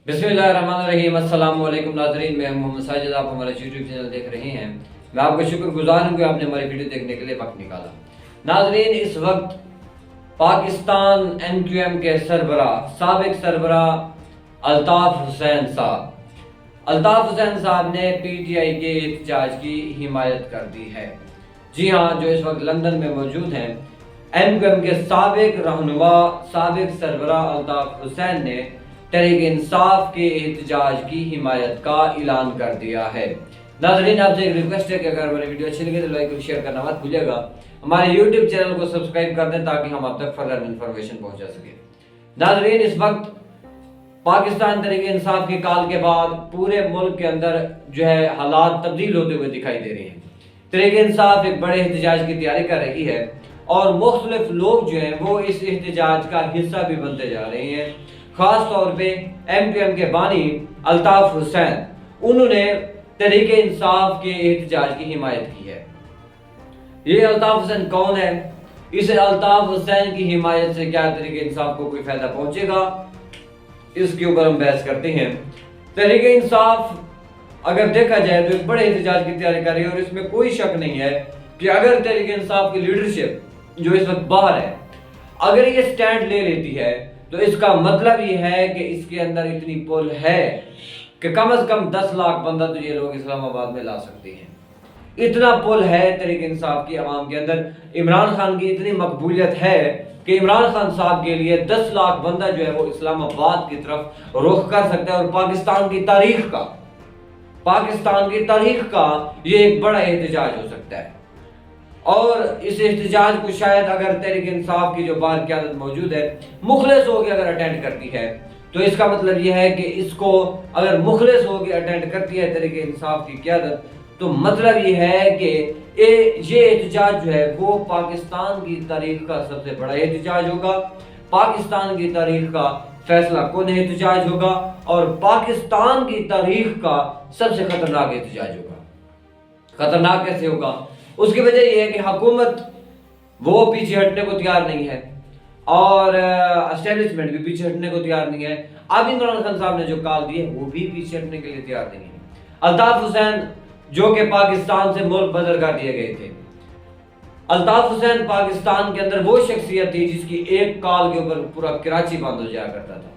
बिस्मिल्लाहिर्रहमानिर्रहीम। अस्सलाम वालेकुम नाज़रीन, मैं मोहम्मद साजिद, आप हमारा यूट्यूब चैनल देख रहे हैं। मैं आपका शुक्रगुजार हूँ कि आपने हमारी वीडियो देखने के लिए वक्त निकाला। नाज़रीन, इस वक्त पाकिस्तान MQM के साबिक सरबरा अल्ताफ़ हुसैन साहब ने PTI के एहतजाज की हिमायत कर दी है। जी हाँ, जो इस वक्त लंदन में मौजूद हैं, MQM के साबिक रहनुमा साबिक सरबरा अल्ताफ़ हुसैन ने तहरीक इंसाफ के एहतजाज की हिमायत का ऐलान कर दिया है। नाज़रीन, आपसे एक रिक्वेस्ट है कि अगर हमारी वीडियो अच्छी लगे तो लाइक और शेयर करना मत भूलिएगा। हमारे यूट्यूब चैनल को सब्सक्राइब कर दें ताकि हम आप तक फर्दर इन्फॉर्मेशन पहुंचा सके। नाज़रीन, इस वक्त पाकिस्तान तहरीक इंसाफ के काल के बाद पूरे मुल्क के अंदर जो है हालात तब्दील होते हुए दिखाई दे रहे हैं। तहरीक इंसाफ एक बड़े एहतजाज की तैयारी कर रही है और मुख्तलिफ लोग जो हैं वो इस एहतजाज का हिस्सा भी बनते जा रहे हैं। खास तौर पे MQM के बानी अल्ताफ़ हुसैन, उन्होंने तहरीक इंसाफ के एहतजाज की हिमायत की है। ये अल्ताफ़ हुसैन कौन है? इस अल्ताफ़ हुसैन की हिमायत से क्या तहरीक इंसाफ को कोई फायदा पहुंचेगा, इसके ऊपर हम बहस करते हैं। तहरीक इंसाफ अगर देखा जाए तो एक बड़े एहतजाज की तैयारी कर रही है और इसमें कोई शक नहीं है कि अगर तहरीक इंसाफ की लीडरशिप जो इस वक्त बाहर है, अगर ये स्टैंड ले लेती है तो इसका मतलब ये है कि इसके अंदर इतनी पुल है कि कम से कम 10 लाख बंदा तो ये लोग इस्लामाबाद में ला सकते हैं। इतना पुल है तहरीक इंसाफ की आवाम के अंदर। इमरान खान की इतनी मकबूलियत है कि इमरान खान साहब के लिए 10 लाख बंदा जो है वो इस्लामाबाद की तरफ रुख कर सकता है। और पाकिस्तान की तारीख का ये एक बड़ा एहतजाज हो सकता है। और इस एहतजाज को शायद अगर तहरीक इंसाफ की जो बाहर क़यादत मौजूद है मुखलिस होकर अगर अटेंड करती है तो इसका मतलब यह है कि इसको अगर मुखलिस होकर अटेंड करती है तहरीक इंसाफ की क़यादत, तो मतलब यह है कि ये एहतजाज जो है वो पाकिस्तान की तारीख का सबसे बड़ा एहतजाज होगा, पाकिस्तान की तारीख का फैसला कुन एहतजाज होगा और पाकिस्तान की तारीख का सबसे खतरनाक एहतजाज होगा। खतरनाक कैसे होगा? उसकी वजह यह है कि हुकूमत वो पीछे हटने को तैयार नहीं है और एस्टेब्लिशमेंट भी पीछे हटने को तैयार नहीं है। अब इमरान खान साहब ने जो कॉल दी है वो भी पीछे हटने के लिए तैयार नहीं है। अल्ताफ़ हुसैन जो कि पाकिस्तान से मुल्क बदर कर दिए गए थे, अल्ताफ़ हुसैन पाकिस्तान के अंदर वो शख्सियत थी जिसकी एक कॉल के ऊपर पूरा कराची बंद हो जाया करता था,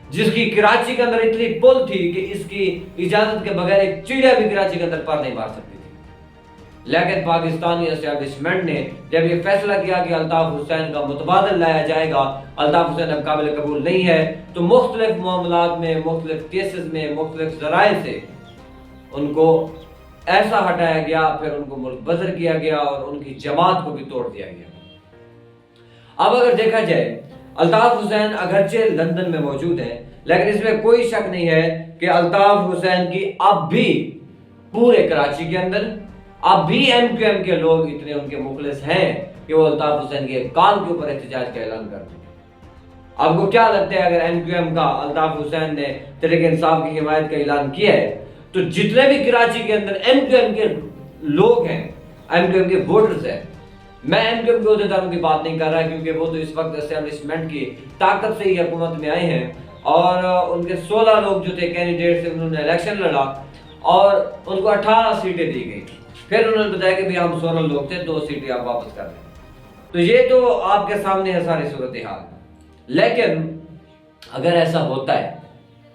जिसकी कराची के अंदर इतनी पुल थी कि इसकी इजाजत के बगैर एक चिड़िया भी कराची के अंदर पर नहीं मार सकती। लेकिन पाकिस्तानी एस्टेब्लिशमेंट ने जब ये फैसला किया कि अल्ताफ़ हुसैन का मुतबादल लाया जाएगा, अल्ताफ़ हुसैन अब काबिल कबूल नहीं है, तो मुख्तलिफ मामलात में, मुख्तलिफ केसेस में, मुख्तलिफ ज़राए से उनको ऐसा हटाया गया, फिर उनको मुल्क बदर किया गया और उनकी जमात को भी तोड़ दिया गया। अब अगर देखा जाए, अल्ताफ़ हुसैन अगरचे लंदन में मौजूद है, लेकिन इसमें कोई शक नहीं है कि अल्ताफ़ हुसैन की अब भी पूरे कराची के अंदर अब भी MQM के लोग इतने उनके मुखलिस हैं कि वो अल्ताफ़ हुसैन के काल के ऊपर एहतजाज का ऐलान करते हैं। आपको क्या लगता है, अगर MQM का अल्ताफ़ हुसैन ने तहरीक इंसाफ की हिमायत का ऐलान किया है तो जितने भी कराची के अंदर MQM के लोग हैं, MQM के वोटर्स हैं, मैं MQM के अहदेदारों की बात नहीं कर रहा क्योंकि वो तो इस वक्त एस्टेब्लिशमेंट की ताकत से ही हुकूमत में आए हैं और उनके 16 लोग जो थे कैंडिडेट से, उन्होंने इलेक्शन लड़ा और उनको 18 सीटें दी गई। फिर उन्होंने बताया कि भाई हम 16 लोग थे, 2 सीटें आप वापस कर लें। तो ये तो आपके सामने है सारी सूरत हाल। लेकिन अगर ऐसा होता है,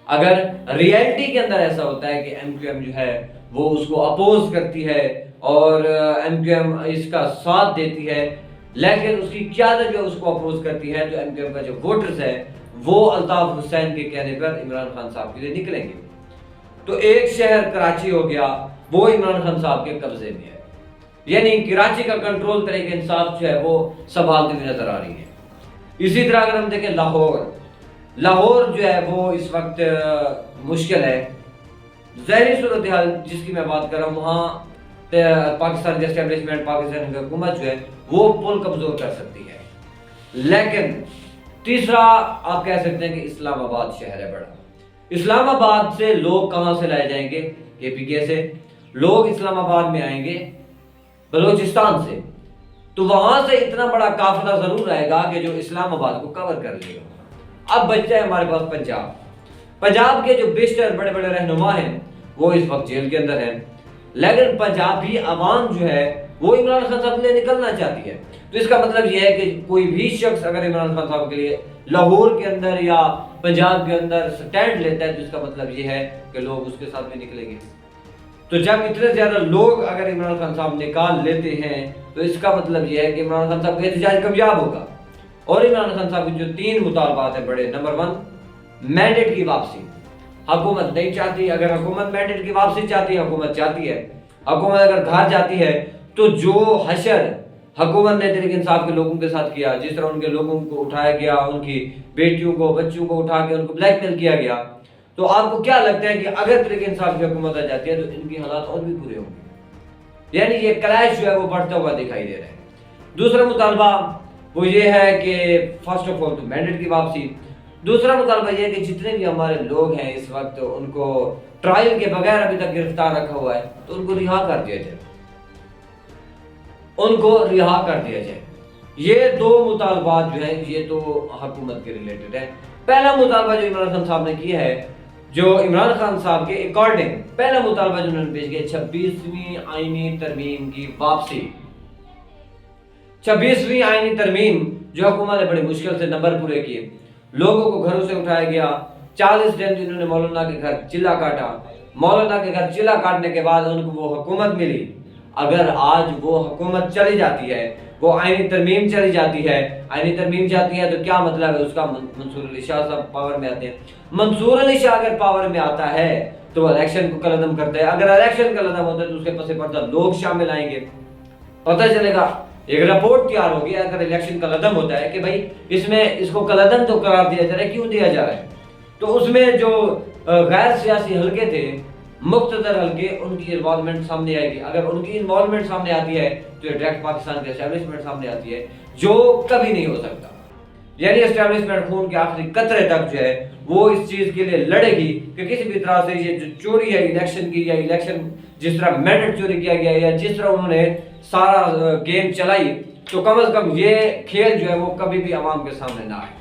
अगर रियलिटी के अंदर ऐसा होता है कि MQM जो है वो उसको अपोज करती है और MQM इसका साथ देती है, लेकिन उसकी क़यादत जो उसको अपोज करती है, तो MQM का जो वोटर्स है वो अल्ताफ़ हुसैन के कहने पर इमरान खान साहब के लिए निकलेंगे। तो एक शहर कराची हो गया, वो इमरान खान साहब के कब्जे में है, यानी कराची का कंट्रोल तहरीक इंसाफ जो है वो संभालती हुई नजर आ रही है। इसी तरह अगर हम देखें लाहौर जो है वो इस वक्त मुश्किल है। ज़ाहिरी सूरत हाल जिसकी मैं बात कर रहा हूँ, वहाँ पाकिस्तान की एस्टेब्लिशमेंट, पाकिस्तान की हुकूमत जो है वो पुल कमजोर कर सकती है। लेकिन तीसरा आप कह सकते हैं कि इस्लामाबाद शहर है बड़ा। इस्लामाबाद से लोग कहाँ से लाए जाएंगे? KPK से लोग इस्लामाबाद में आएंगे बलूचिस्तान से, तो वहां से इतना बड़ा काफिला जरूर आएगा कि जो इस्लामाबाद को कवर कर लेगा। अब बचता है हमारे पास पंजाब। पंजाब के जो बेशतर बड़े बड़े रहनुमा हैं वो इस वक्त जेल के अंदर हैं, लेकिन पंजाबी आवाम जो है वो इमरान खान साहब के लिए निकलना चाहती है। तो इसका मतलब यह है कि कोई भी शख्स अगर इमरान खान साहब के लिए लाहौर के अंदर या पंजाब के अंदर स्टैंड लेता है तो इसका मतलब यह है कि लोग उसके साथ भी निकलेंगे। तो जब इतने ज्यादा लोग अगर इमरान खान साहब निकाल लेते हैं तो इसका मतलब यह है कि इमरान खान साहब का एहतजाज कामयाब होगा। और इमरान खान साहब के जो 3 मुतालबात हैं बड़े, नंबर 1 मैंडेट की वापसी। हुकूमत नहीं चाहती, अगर हुकूमत मैंडेट की वापसी चाहती है, हुकूमत चाहती है, हुकूमत अगर घर जाती है तो जो हशर हुकूमत ने तहरीक इंसाफ के लोगों के साथ किया, जिस तरह उनके लोगों को उठाया गया, उनकी बेटियों को बच्चों को उठा के उनको ब्लैकमेल किया गया, तो आपको क्या लगता है कि अगर तहरीक इंसाफ की हुकूमत आ जाती है तो इनकी हालात और भी बुरे होंगे? यानी ये क्लैश जो है वो बढ़ता हुआ दिखाई दे रहा है। दूसरा मुतालबा वो ये है कि फर्स्ट ऑफ ऑल तो मैंडेट की वापसी। दूसरा मुतालबा ये है कि जितने भी हमारे लोग हैं इस वक्त उनको ट्रायल के बगैर अभी तक गिरफ्तार रखा हुआ है तो उनको रिहा कर दिया जाए, उनको रिहा कर दिया जाए। ये 2 मुतालबात जो है ये तो हुकूमत के रिलेटेड है। पहला मुतालबा जो इमरान खान साहब ने किया है, जो इमरान खान साहब के अकॉर्डिंग पहला मुतालबा जो उन्होंने पेश किया 26वीं आईनी तरमीम की वापसी। 26वीं आईनी तरमीम जो हुकूमत ने बड़ी मुश्किल से नंबर पूरे किए, लोगों को घरों से उठाया गया, 40 दिन इन्होंने मौलाना के घर चिल्ला काटा, मौलाना के घर चिल्ला काटने के बाद उनको वो हुकूमत मिली। अगर आज वो हुकूमत चली जाती है, वो आईनी तरमीम चली जाती है, आईनी तरमीम जाती है तो क्या मतलब है उसका? मंसूर अली शाह साहब पावर में आते हैं। मंसूर अली शाह अगर पावर में आता है तो इलेक्शन को कलअदम करता है, अगर इलेक्शन कलअदम होता है तो उसके पसे पर्दा लोग शामिल आएंगे, पता चलेगा, एक रिपोर्ट तैयार होगी अगर इलेक्शन कलअदम होता है कि भाई इसमें इसको कलअदम तो करार दिया जा रहा है, क्यों दिया जा रहा है? तो उसमें जो गैर सियासी हल्के थे, मुख्तदर हल्के, उनकी इन्वॉल्वमेंट सामने आएगी। अगर उनकी इन्वॉल्वमेंट सामने आती है तो ये डायरेक्ट पाकिस्तान के एस्टेब्लिशमेंट सामने आती है, जो कभी नहीं हो सकता। यानी एस्टेब्लिशमेंट खून के आखिरी कतरे तक जो है वो इस चीज के लिए लड़ेगी कि किसी भी तरह से ये जो चोरी है इलेक्शन की, या इलेक्शन जिस तरह मैंडेट चोरी किया गया या जिस तरह उन्होंने सारा गेम चलाई, तो कम से कम ये खेल जो है वो कभी भी आवाम के सामने ना आए।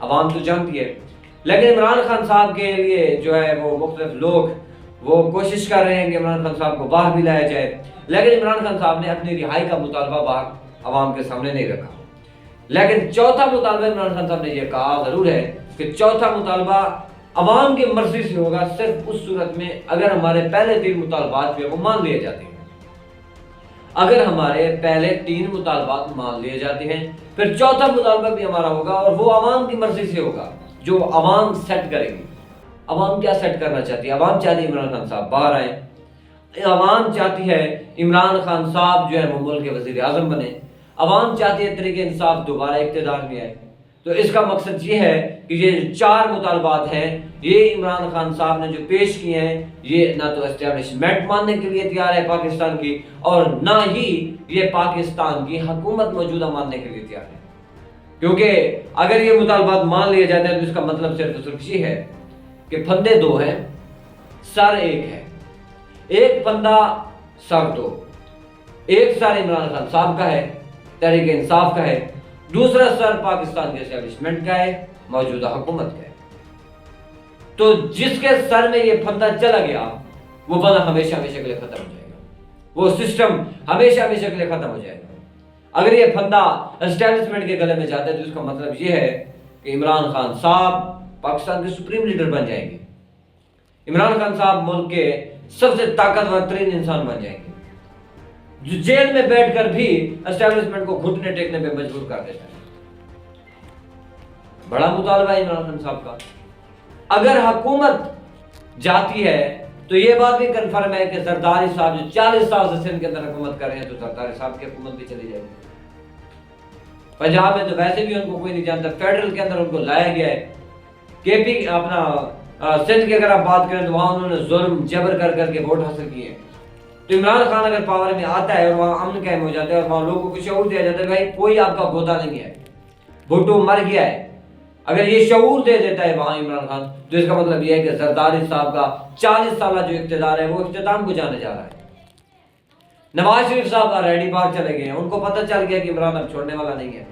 आवाम तो जानती है, लेकिन इमरान खान साहब के लिए जो है वो मुख्तलिफ लोग वो कोशिश कर रहे हैं कि इमरान खान साहब को बाहर भी लाया जाए, लेकिन इमरान खान साहब ने अपनी रिहाई का मुतालबा बाहर आवाम के सामने नहीं रखा। लेकिन चौथा मुतालबा इमरान खान साहब ने यह कहा जरूर है कि चौथा मुतालबा अवाम की मर्जी से होगा, सिर्फ उस सूरत में अगर हमारे पहले 3 मुतालबात जो है वो मान लिए जाते हैं। अगर हमारे पहले 3 मुतालबात मान लिए जाते हैं फिर चौथा मुतालबा भी हमारा होगा और वो अवाम की मर्जी से होगा, जो अवाम सेट करेगी। अवाम क्या सेट करना चाहती है? अवाम चाहती है इमरान खान साहब बाहर आए, अवाम चाहती है इमरान खान साहब जो है वो मुल्क के वजीर आजम बने, अवाम चाहती है तहरीक इंसाफ दोबारा इक़्तिदार में आए। तो इसका मकसद ये है कि ये 4 मुतालबात हैं, ये इमरान खान साहब ने जो पेश किए हैं, ये ना तो एस्टेब्लिशमेंट मानने के लिए तैयार है पाकिस्तान की, और ना ही ये पाकिस्तान की हुकूमत मौजूदा मानने के लिए तैयार है। क्योंकि अगर ये मुतालबात मान लिए जाते हैं तो इसका मतलब सिर्फ ये है कि फंदे 2 हैं, सर 1 है। एक फंदा सर 2, एक सर इमरान खान साहब का है, तहरीक इंसाफ का है, दूसरा सर पाकिस्तान के एस्टेब्लिशमेंट का है, मौजूदा हुकूमत का है। तो जिसके सर में ये फंदा चला गया वो बंदा हमेशा हमेशा के लिए खत्म हो जाएगा, वो सिस्टम हमेशा हमेशा के लिए खत्म हो जाएगा। अगर ये फंदा एस्टेब्लिशमेंट के गले में जाता है तो इसका मतलब ये है कि इमरान खान साहब पाकिस्तान के सुप्रीम लीडर बन जाएंगे, इमरान खान साहब मुल्क के सबसे ताकतवर तरीन इंसान बन जाएंगे, जो जेल में बैठकर भी एस्टेब्लिशमेंट को घुटने टेकने पे मजबूर कर देता है। बड़ा मुतालबा है इमरान खान साहब का। अगर हुकूमत जाती है तो ये बात भी कंफर्म है कि जरदारी साहब जो 40 साल से सिंध के अंदर हुकूमत कर रहे हैं, तो जरदारी साहब की हुकूमत भी चली जाएगी। पंजाब में तो वैसे भी उनको कोई नहीं जानता, फेडरल के अंदर उनको लाया गया है। केपी अपना सिंध की अगर आप बात करें तो वहां उन्होंने जुल्म जबर कर करके वोट हासिल किए। तो इमरान खान अगर पावर में आता है और वहां अमन कायम हो जाता है और वहां लोगों को शऊर दिया जाता है भाई कोई आपका गोदा नहीं है, भुट्टो मर गया है, अगर ये शऊर दे देता है वहां इमरान खान, तो इसका मतलब यह है कि जरदारी साहब का 40 साल जो इख्तिदार है वो इख्तिताम को जाने जा रहा है। नवाज शरीफ साहब ऑलरेडी बाहर चले गए हैं, उनको पता चल गया कि इमरान अब छोड़ने वाला नहीं है।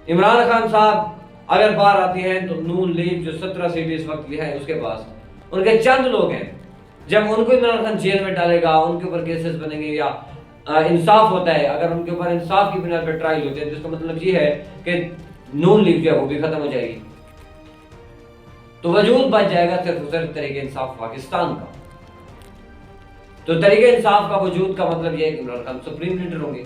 इमरान खान साहब अगर बाहर आती है तो नून लीग जो 17 सीट इस वक्त है उसके पास, उनके चंद लोग हैं। जब उनको इमरान खान जेल में डालेगा, उनके ऊपर केसेस बनेंगे या इंसाफ होता है, अगर उनके ऊपर इंसाफ की बिना पर ट्रायल होते हैं, तो इसका मतलब ये है कि नून लीग जो है वो भी खत्म हो जाएगी, तो वजूद बच जाएगा सिर्फ तरीके इंसाफ पाकिस्तान का। तो तरीके इंसाफ का वजूद का मतलब ये है कि इमरान खान सुप्रीम लीडर होंगे।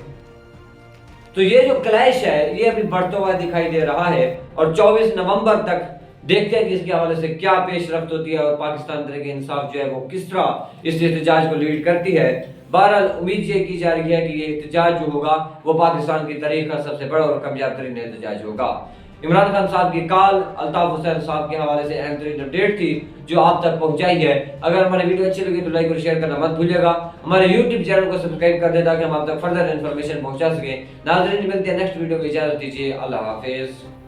तो ये जो क्लैश है ये अभी बढ़ता हुआ दिखाई दे रहा है, और 24 नवंबर तक देखते हैं कि इसके हवाले से क्या पेशरफ्त होती है और पाकिस्तान तरीके इंसाफ जो है वो किस तरह इस एहतजाज को लीड करती है। बहरहाल उम्मीद ये की जा रही है कि ये एहतजाज जो होगा वो पाकिस्तान की तारीख का सबसे बड़ा और कामयाब तरीन एहतजाज होगा। इमरान खान साहब की कॉल अल्ताफ हुसैन साहब के हवाले से अहम तरीन अपडेट थी जो आप तक पहुंचाई है। अगर हमारी वीडियो अच्छी लगी तो लाइक और शेयर करना मत भूलिएगा। हमारे यूट्यूब चैनल को सब्सक्राइब कर दें ताकि हम आप तक फर्दर इन्फॉर्मेशन पहुंचा सकें। नाज़रीन, मिलते हैं नेक्स्ट वीडियो में, इजाजत दीजिए, अल्लाह हाफिज़।